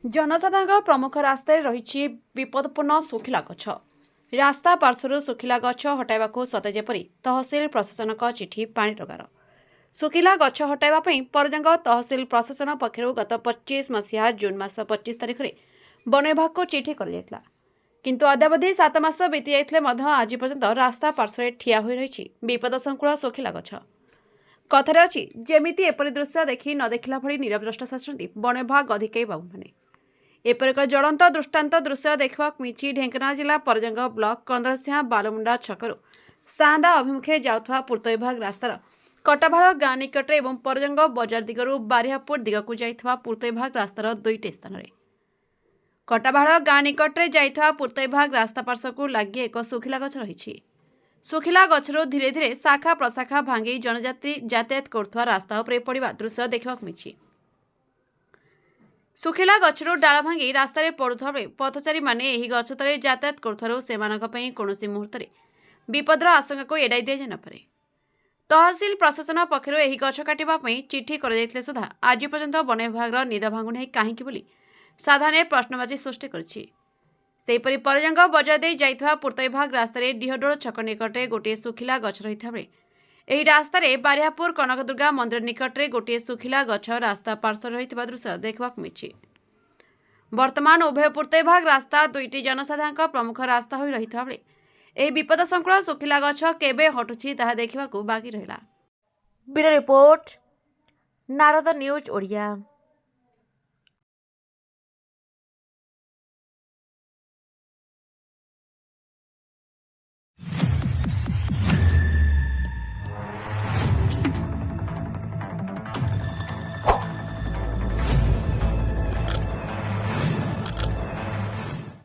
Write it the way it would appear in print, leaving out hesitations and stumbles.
जनसाधारण प्रमुख रास्तार रही विपदपूर्ण सुखिला गछ। रास्ता पार्श्वर सुखिला गछ हटाइवाकू सते जेपरी तहसिल प्रशासन चिठी पानी टगार। सुखिला गछ हटाइवाई परजंग तहसिल प्रशासन पक्षर गत 25 मसीहा जून मास 25 तारिख में वन विभाग को चिठी कर किंतु अद्यावधि 7 मास बीती जाते आज पर्यंत रास्ता पार्श्वर ठिया हो रही विपद संकुल सुखिला गछ। कथार अच्छी जेमिति एपरी दृश्य देखी न देखला भली नीरव द्रष्टा साजते वन विभाग अधिकारी बाबू मैंने। एपर एक ज्वलंत दृष्टांत दृश्य देखा मिली ढेंकानाल जिला परजंग ब्लॉक कंदरसिंहा बालमुंडा छकरू सांदा अभिमुखे जाऊथवा पूर्त विभाग रास्तार कटाभाड़ गाँ निकटरे एवं परजंग बजार दिगरू बारिहापुर दिगकू जाइथवा पूर्त विभाग रास्तार दुईटी स्थान में कटाभाड़ गाँ निकटरे जाइथवा पूर्त विभाग रास्ता पार्श्वकू लगी एक सुखिला गछ रही। सुखिला गछरू धीरे धीरे शाखा प्रशाखा भांगी जनजाति यातायात करुवा रास्ता उपरे पड़ा दृश्य देखा मिली। सुखिला गछरू डाल भांगी रास्तार पड़ुवा बेले पथचारी माने एही गछ तले यातायात करुथारू सेमानक पई कौनसी मुहूर्त विपदर आशंका को एड़ाई दिया जाय नपारे। तहसिल प्रशासन पक्षर एही गछ काटिबा पई चिठी कर सुधा आज पर्यंत वन विभाग निद भांगु नहीं कहीं बोली साधारण प्रश्नबाची सृष्टि करिछि। सेहीपरि परजंग बजार दे जाइथवा पूर्त विभाग रास्तार डिहडोल छक निकटे गोटे सुखिला गछ रही था एही रास्तार बारिहापुर कनकदुर्गा मंदिर निकटरे गोटे सुखिला गछ रास्ता पार्श्व रही दृश्य देखा मिली। वर्तमान उभय पूर्त विभाग रास्ता दुईटी जनसाधारण प्रमुख रास्ता हो रही था बेले विपद संकुल सुखिला गछ केबे हटुछि ताहा देखिबाकू बाकी रहिला। Bureau report Narad news Odia.